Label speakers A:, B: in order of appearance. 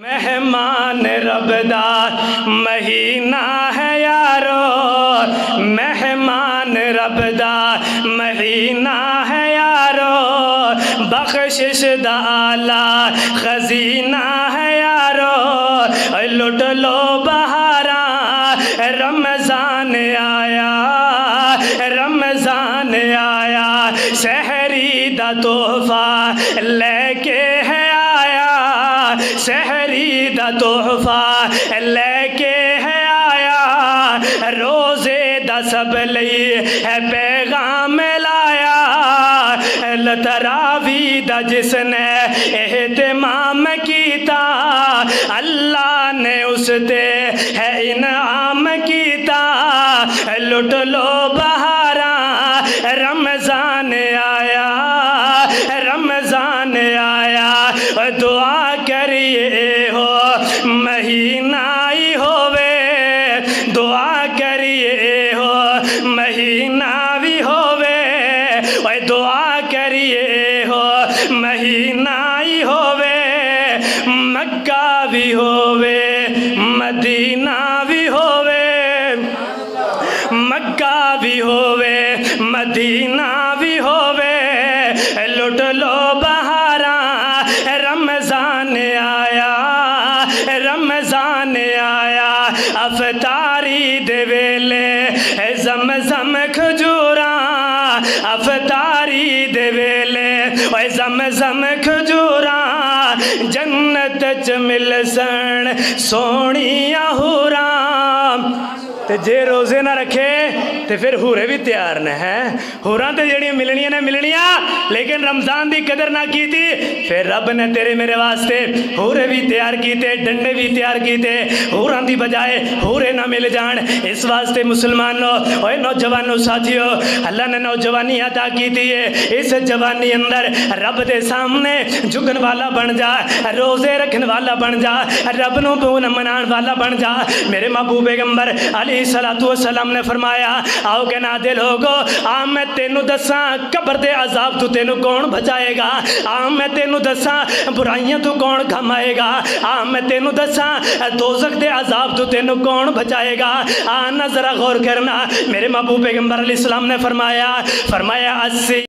A: مہمان ربدار مہینہ ہے یارو، مہمان ربدار مہینہ ہے یارو، بخشش دا اعلیٰ خزینہ ہے یارو، لٹ لو بہاراں رمضان آیا، رمضان آیا، سحری دا تحفہ لے کے ہے آیا، سحری دا تحفہ لے کے ہے آیا، روزے دا سب لئی ہے پیغام لایا، تراوی دا جس نے اہتمام کیتا، اللہ نے اس تے ہے انعام کیتا، لٹ لو بہاراں رمضان آیا، رمضان آیا، دعا کریے ہو مہینہ ہی ہووے، دعا کریے ہو مہینہ بھی ہووے، دعا کریے ہو مہینہ ہی ہووے، مکہ بھی ہووے مدینہ بھی ہووے، مکہ بھی ہووے مدینہ بھی ہووے، لٹ لو بہاراں رمضان آیا، رمضان آیا، افطاری دے ویلے زمزم کھجوراں، افطاری دے ویلے زمزم کھجوراں، جنت چ مل سن سونیاں حوراں، تے جے روزے نہ رکھے تے پھر ہورے بھی تیار نہ ہیں، ہوراں تے جڑیاں ملنیاں نہ ملنیاں، لیکن رمضان دی قدر نہ کیتی، پھر رب نے تیرے میرے واسطے ہورے بھی تیار کیتے، ڈنڈے بھی تیار کیتے، ہوراں دی بجائے ہورے نہ مل جان، اس واسطے مسلمانوں اوے نوجوانوں ساتھیو، اللہ نے نوجوانی عطا کیتی ہے، اس جوانی اندر رب دے سامنے جھکن والا بن جا، روزے رکھن والا بن جا، رب نو بون منان والا بن جا۔ میرے محبوب پیغمبر علیہ السلام نے فرمایا، آؤ کہ نہ دے لوگو، آ میں تینوں دساں قبر دے عذاب تو تینوں کون بچائے گا، آ میں تینوں دساں برائیاں تو کون گھمائے گا، آ میں تینوں دساں دوزخ دے عذاب تو تینوں کون بچائے گا، آ نہ ذرا غور کرنا۔ میرے محبوب پیغمبر علیہ السلام نے فرمایا 80